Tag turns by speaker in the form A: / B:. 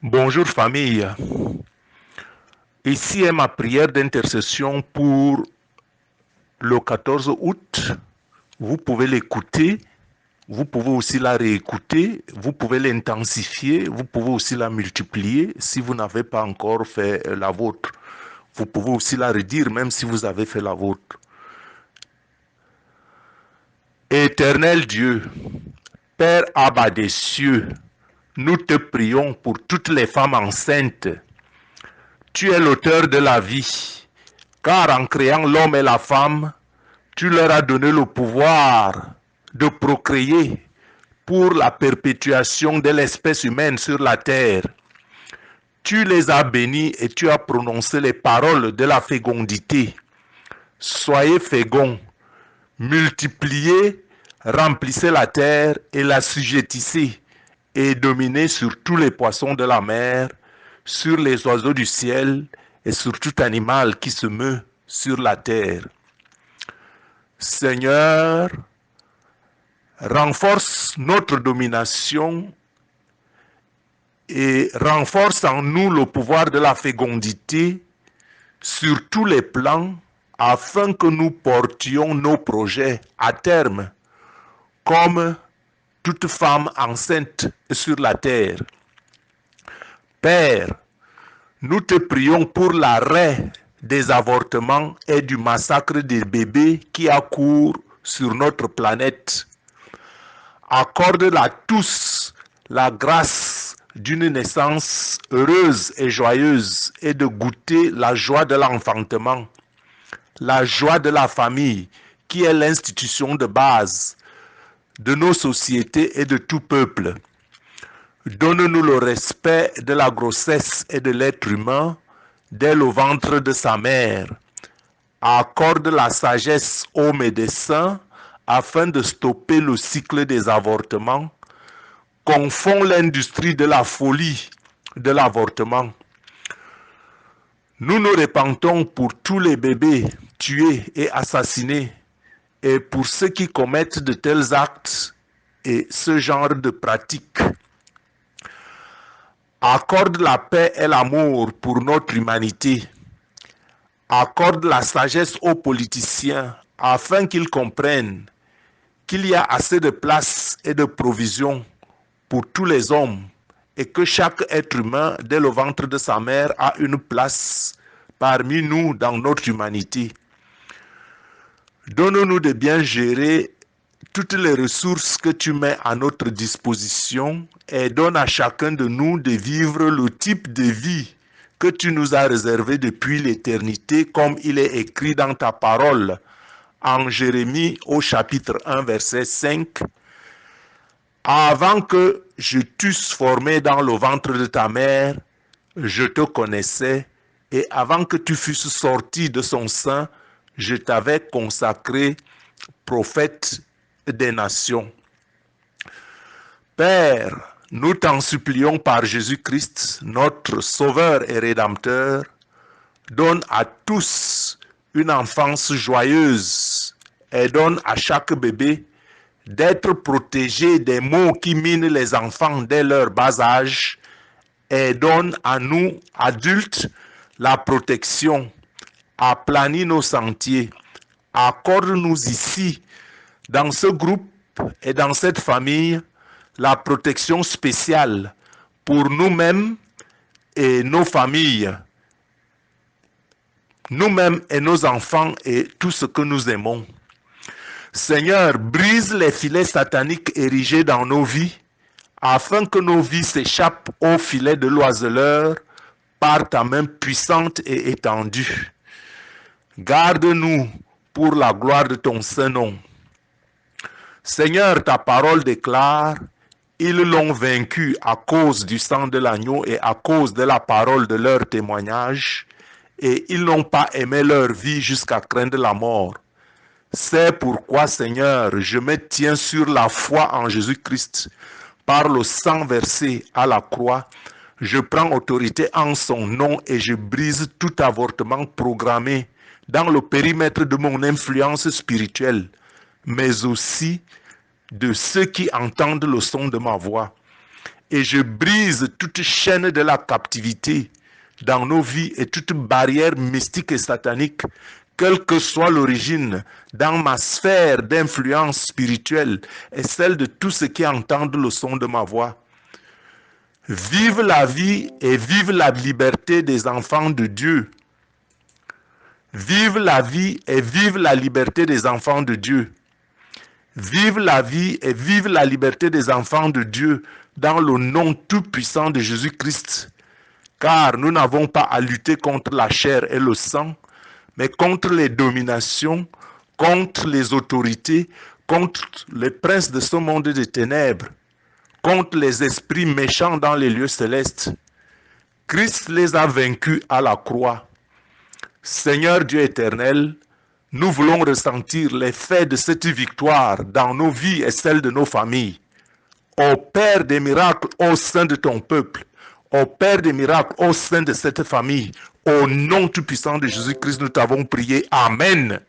A: Bonjour famille, ici est ma prière d'intercession pour le 14 août. Vous pouvez l'écouter, vous pouvez aussi la réécouter, vous pouvez l'intensifier, vous pouvez aussi la multiplier si vous n'avez pas encore fait la vôtre. Vous pouvez aussi la redire même si vous avez fait la vôtre. Éternel Dieu, Père Abba des cieux, nous te prions pour toutes les femmes enceintes. Tu es l'auteur de la vie, car en créant l'homme et la femme, tu leur as donné le pouvoir de procréer pour la perpétuation de l'espèce humaine sur la terre. Tu les as bénis et tu as prononcé les paroles de la fécondité. Soyez féconds, multipliez, remplissez la terre et l'assujettissez et dominez sur tous les poissons de la mer, sur les oiseaux du ciel et sur tout animal qui se meut sur la terre. Seigneur, renforce notre domination et renforce en nous le pouvoir de la fécondité sur tous les plans afin que nous portions nos projets à terme comme toute femme enceinte sur la terre. Père, nous te prions pour l'arrêt des avortements et du massacre des bébés qui accourent sur notre planète. Accorde à tous la grâce d'une naissance heureuse et joyeuse et de goûter la joie de l'enfantement, la joie de la famille qui est l'institution de base de nos sociétés et de tout peuple. Donne-nous le respect de la grossesse et de l'être humain dès le ventre de sa mère. Accorde la sagesse aux médecins afin de stopper le cycle des avortements. Confond l'industrie de la folie de l'avortement. Nous nous repentons pour tous les bébés tués et assassinés et pour ceux qui commettent de tels actes et ce genre de pratiques. Accorde la paix et l'amour pour notre humanité. Accorde la sagesse aux politiciens afin qu'ils comprennent qu'il y a assez de place et de provisions pour tous les hommes et que chaque être humain dès le ventre de sa mère a une place parmi nous dans notre humanité. Donne-nous de bien gérer toutes les ressources que tu mets à notre disposition et donne à chacun de nous de vivre le type de vie que tu nous as réservé depuis l'éternité, comme il est écrit dans ta parole en Jérémie au chapitre 1 verset 5. Avant que je t'eusse formé dans le ventre de ta mère, je te connaissais, et avant que tu fusses sorti de son sein, je t'avais consacré prophète des nations. Père, nous t'en supplions par Jésus-Christ, notre Sauveur et Rédempteur, donne à tous une enfance joyeuse et donne à chaque bébé d'être protégé des maux qui minent les enfants dès leur bas âge et donne à nous, adultes, la protection, aplanis nos sentiers, accorde-nous ici, dans ce groupe et dans cette famille, la protection spéciale pour nous-mêmes et nos familles, nous-mêmes et nos enfants et tout ce que nous aimons. Seigneur, brise les filets sataniques érigés dans nos vies afin que nos vies s'échappent aux filets de l'oiseleur par ta main puissante et étendue. Garde-nous pour la gloire de ton Saint-Nom. Seigneur, ta parole déclare, ils l'ont vaincu à cause du sang de l'agneau et à cause de la parole de leur témoignage, et ils n'ont pas aimé leur vie jusqu'à craindre la mort. C'est pourquoi, Seigneur, je me tiens sur la foi en Jésus-Christ. Par le sang versé à la croix, je prends autorité en son nom et je brise tout avortement programmé dans le périmètre de mon influence spirituelle, mais aussi de ceux qui entendent le son de ma voix. et je brise toute chaîne de la captivité dans nos vies et toute barrière mystique et satanique, quelle que soit l'origine, dans ma sphère d'influence spirituelle et celle de tous ceux qui entendent le son de ma voix. Vive la vie et vive la liberté des enfants de Dieu. Vive la vie et vive la liberté des enfants de Dieu. Vive la vie et vive la liberté des enfants de Dieu dans le nom tout-puissant de Jésus-Christ. Car nous n'avons pas à lutter contre la chair et le sang, mais contre les dominations, contre les autorités, contre les princes de ce monde des ténèbres, contre les esprits méchants dans les lieux célestes. Christ les a vaincus à la croix. Seigneur Dieu éternel, nous voulons ressentir l'effet de cette victoire dans nos vies et celles de nos familles. Opère des miracles au sein de ton peuple. Opère des miracles au sein de cette famille. Au nom tout puissant de Jésus-Christ, nous t'avons prié. Amen.